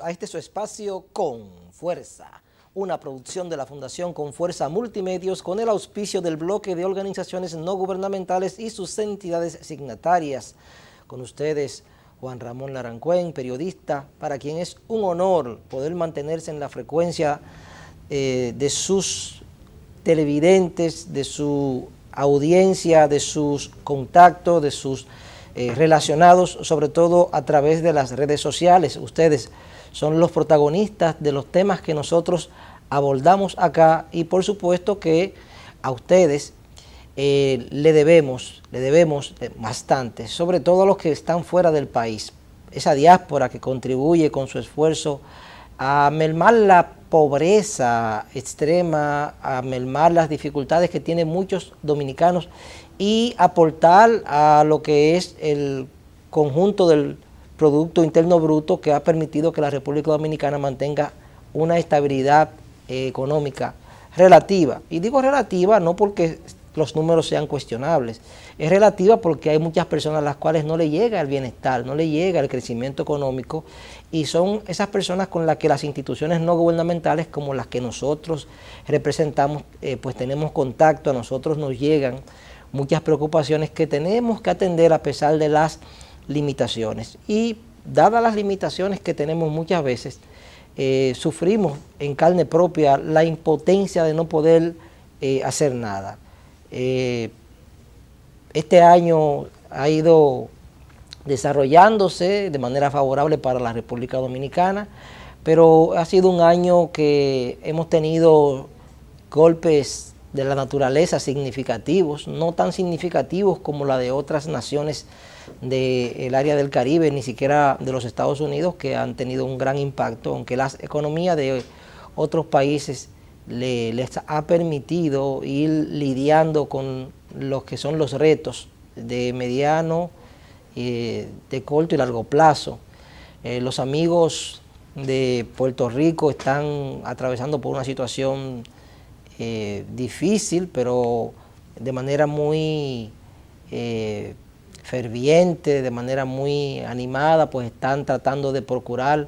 a este su espacio Con Fuerza, una producción de la Fundación Con Fuerza Multimedios con el auspicio del bloque de organizaciones no gubernamentales y sus entidades signatarias. Con ustedes, Juan Ramón Larancuén, periodista, para quien es un honor poder mantenerse en la frecuencia de sus televidentes, de su audiencia, de sus contactos, de sus relacionados, sobre todo a través de las redes sociales. Ustedes son los protagonistas de los temas que nosotros abordamos acá y por supuesto que a ustedes le debemos bastante, sobre todo a los que están fuera del país, esa diáspora que contribuye con su esfuerzo a mermar la pobreza extrema, a mermar las dificultades que tienen muchos dominicanos y aportar a lo que es el conjunto del Producto Interno Bruto que ha permitido que la República Dominicana mantenga una estabilidad económica relativa. Y digo relativa no porque los números sean cuestionables, es relativa porque hay muchas personas a las cuales no le llega el bienestar, no le llega el crecimiento económico, y son esas personas con las que las instituciones no gubernamentales como las que nosotros representamos, pues tenemos contacto, a nosotros nos llegan muchas preocupaciones que tenemos que atender a pesar de las limitaciones. Y dadas las limitaciones que tenemos muchas veces, sufrimos en carne propia la impotencia de no poder hacer nada. Este año ha ido desarrollándose de manera favorable para la República Dominicana, pero ha sido un año que hemos tenido golpes de la naturaleza significativos, no tan significativos como la de otras naciones del área del Caribe, ni siquiera de los Estados Unidos, que han tenido un gran impacto, aunque las economías de otros países les ha permitido ir lidiando con los que son los retos de mediano, de corto y largo plazo. Los amigos de Puerto Rico están atravesando por una situación difícil, pero de manera muy ferviente, de manera muy animada, pues están tratando de procurar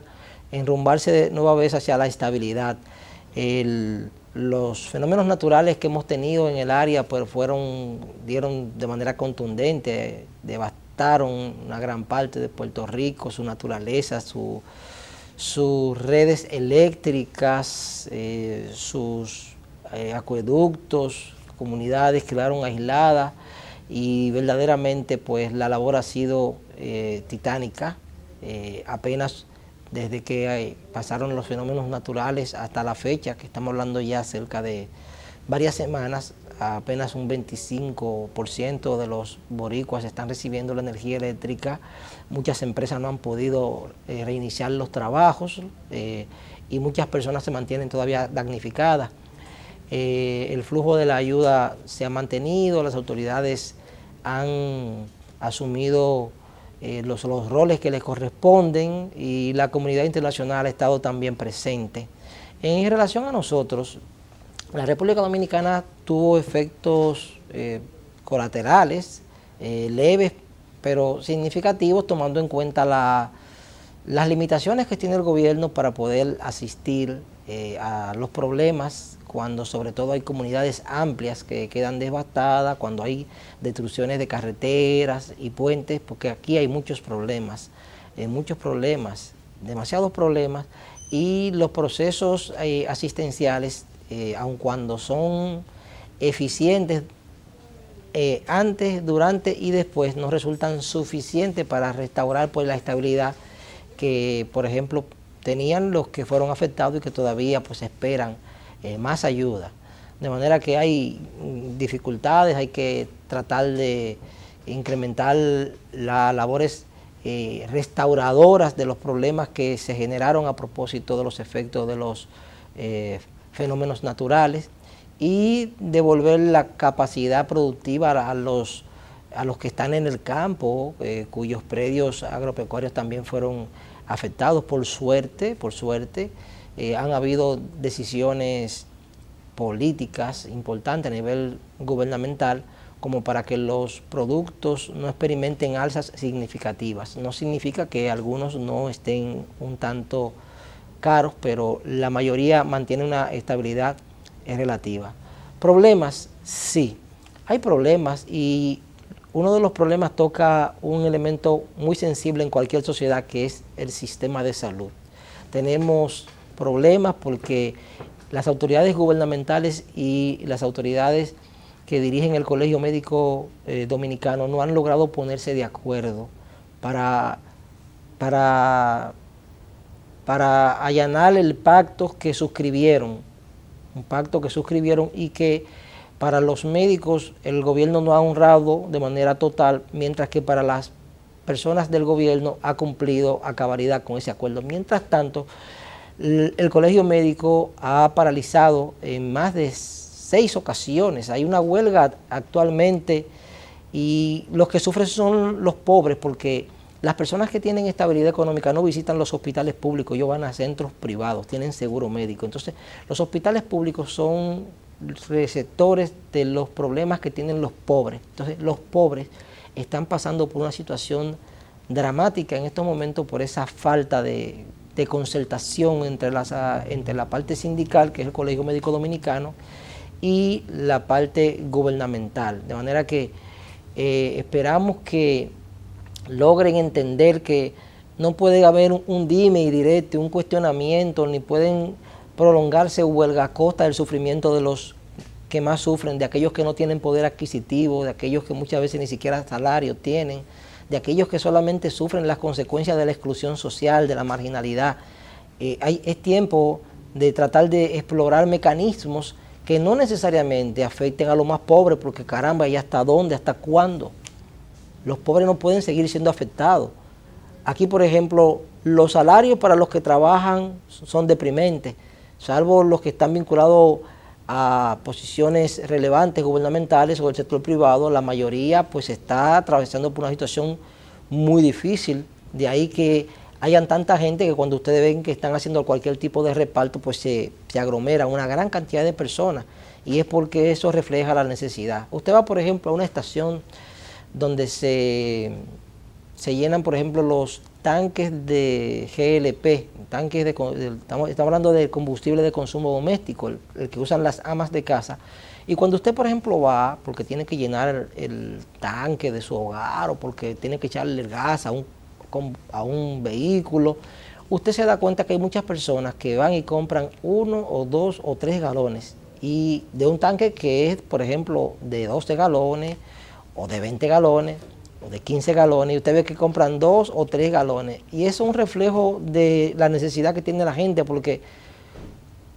enrumbarse de nueva vez hacia la estabilidad. Los fenómenos naturales que hemos tenido en el área pues dieron de manera contundente, devastaron una gran parte de Puerto Rico, su naturaleza, sus redes eléctricas, sus acueductos, comunidades quedaron aisladas y verdaderamente pues la labor ha sido titánica. Apenas desde que pasaron los fenómenos naturales hasta la fecha, que estamos hablando ya cerca de varias semanas, apenas un 25% de los boricuas están recibiendo la energía eléctrica. Muchas empresas no han podido reiniciar los trabajos y muchas personas se mantienen todavía damnificadas. El flujo de la ayuda se ha mantenido, las autoridades han asumido los roles que les corresponden y la comunidad internacional ha estado también presente. En relación a nosotros, la República Dominicana tuvo efectos colaterales, leves pero significativos, tomando en cuenta las limitaciones que tiene el gobierno para poder asistir a los problemas, cuando sobre todo hay comunidades amplias que quedan devastadas, cuando hay destrucciones de carreteras y puentes, porque aquí hay muchos problemas, demasiados problemas, y los procesos asistenciales, aun cuando son eficientes antes, durante y después, no resultan suficientes para restaurar pues la estabilidad que, por ejemplo, tenían los que fueron afectados y que todavía pues esperan más ayuda. De manera que hay dificultades, hay que tratar de incrementar las labores restauradoras de los problemas que se generaron a propósito de los efectos de los fenómenos naturales y devolver la capacidad productiva a los que están en el campo, cuyos predios agropecuarios también fueron afectados. Por suerte, han habido decisiones políticas importantes a nivel gubernamental como para que los productos no experimenten alzas significativas. No significa que algunos no estén un tanto caros, pero la mayoría mantiene una estabilidad relativa. Problemas, sí, hay problemas y uno de los problemas toca un elemento muy sensible en cualquier sociedad, que es el sistema de salud. Tenemos problemas porque las autoridades gubernamentales y las autoridades que dirigen el Colegio Médico Dominicano no han logrado ponerse de acuerdo para allanar el pacto que suscribieron, un pacto que suscribieron y que para los médicos el gobierno no ha honrado de manera total, mientras que para las personas del gobierno ha cumplido a cabalidad con ese acuerdo. Mientras tanto, el Colegio Médico ha paralizado en más de 6 ocasiones. Hay una huelga actualmente y los que sufren son los pobres, porque las personas que tienen estabilidad económica no visitan los hospitales públicos, ellos van a centros privados, tienen seguro médico. Entonces, los hospitales públicos son receptores de los problemas que tienen los pobres. Entonces, los pobres están pasando por una situación dramática en estos momentos por esa falta de concertación entre la parte sindical, que es el Colegio Médico Dominicano, y la parte gubernamental. De manera que esperamos que logren entender que no puede haber un dime y direte, un cuestionamiento, ni pueden prolongarse huelga a costa del sufrimiento de los que más sufren, de aquellos que no tienen poder adquisitivo, de aquellos que muchas veces ni siquiera salario tienen, de aquellos que solamente sufren las consecuencias de la exclusión social, de la marginalidad. Es tiempo de tratar de explorar mecanismos que no necesariamente afecten a los más pobres, porque caramba, ¿y hasta dónde? ¿Hasta cuándo? Los pobres no pueden seguir siendo afectados. Aquí, por ejemplo, los salarios para los que trabajan son deprimentes, salvo los que están vinculados a posiciones relevantes gubernamentales o del sector privado. La mayoría pues está atravesando por una situación muy difícil. De ahí que hayan tanta gente que cuando ustedes ven que están haciendo cualquier tipo de reparto, pues se aglomera una gran cantidad de personas, y es porque eso refleja la necesidad. Usted va, por ejemplo, a una estación donde se llenan, por ejemplo, los tanques de GLP, estamos hablando de combustible de consumo doméstico, el que usan las amas de casa. Y cuando usted, por ejemplo, va, porque tiene que llenar el tanque de su hogar o porque tiene que echarle el gas a un vehículo, usted se da cuenta que hay muchas personas que van y compran 1 o 2 o 3 galones y de un tanque que es, por ejemplo, de 12 galones o de 20 galones o de 15 galones, y usted ve que compran 2 o 3 galones. Y eso es un reflejo de la necesidad que tiene la gente, porque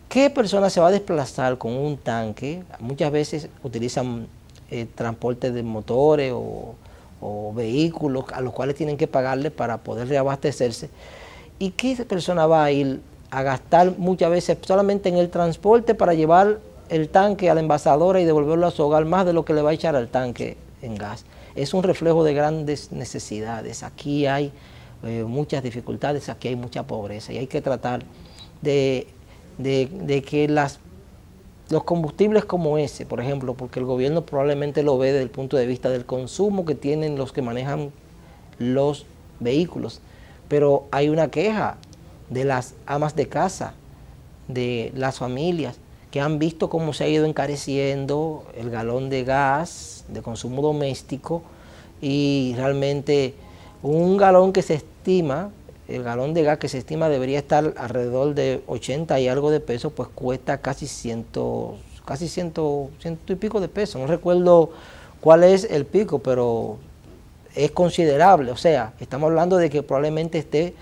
¿qué persona se va a desplazar con un tanque? Muchas veces utilizan transporte de motores o vehículos a los cuales tienen que pagarle para poder reabastecerse. ¿Y qué persona va a ir a gastar muchas veces solamente en el transporte para llevar el tanque a la envasadora y devolverlo a su hogar más de lo que le va a echar al tanque en gas? Es un reflejo de grandes necesidades. Aquí hay muchas dificultades, aquí hay mucha pobreza, y hay que tratar de que los combustibles como ese, por ejemplo, porque el gobierno probablemente lo ve desde el punto de vista del consumo que tienen los que manejan los vehículos, pero hay una queja de las amas de casa, de las familias, que han visto cómo se ha ido encareciendo el galón de gas de consumo doméstico, y realmente un galón que se estima, el galón de gas que se estima debería estar alrededor de 80 y algo de pesos, pues cuesta casi 100 y pico de pesos. No recuerdo cuál es el pico, pero es considerable. O sea, estamos hablando de que probablemente esté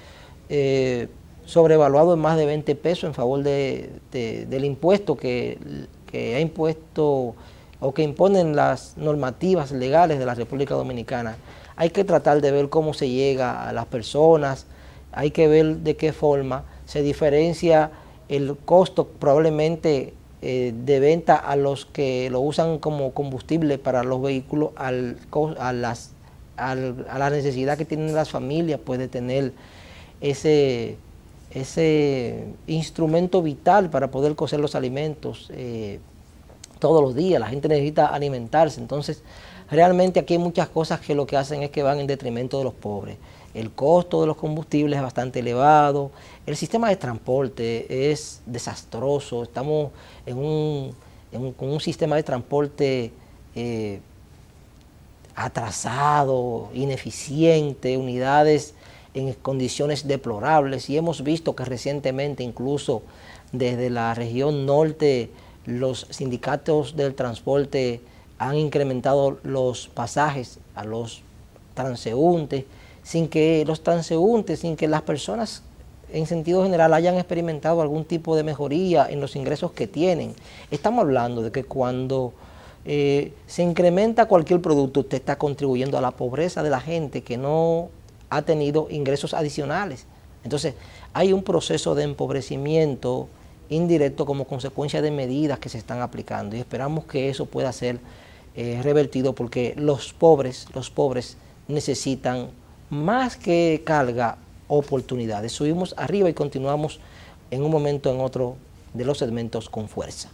sobrevaluado en más de 20 pesos en favor del impuesto que ha impuesto o que imponen las normativas legales de la República Dominicana. Hay que tratar de ver cómo se llega a las personas, hay que ver de qué forma se diferencia el costo probablemente de venta a los que lo usan como combustible para los vehículos a la necesidad que tienen las familias, pues, de tener ese instrumento vital para poder cocer los alimentos todos los días. La gente necesita alimentarse. Entonces, realmente aquí hay muchas cosas que lo que hacen es que van en detrimento de los pobres. El costo de los combustibles es bastante elevado, el sistema de transporte es desastroso, estamos con un sistema de transporte atrasado, ineficiente, unidades en condiciones deplorables, y hemos visto que recientemente incluso desde la región norte los sindicatos del transporte han incrementado los pasajes a los transeúntes sin que las personas en sentido general hayan experimentado algún tipo de mejoría en los ingresos que tienen. Estamos hablando de que cuando se incrementa cualquier producto, usted está contribuyendo a la pobreza de la gente que no ha tenido ingresos adicionales. Entonces, hay un proceso de empobrecimiento indirecto como consecuencia de medidas que se están aplicando, y esperamos que eso pueda ser revertido, porque los pobres necesitan más que carga, oportunidades. Subimos arriba y continuamos en un momento en otro de los segmentos con fuerza.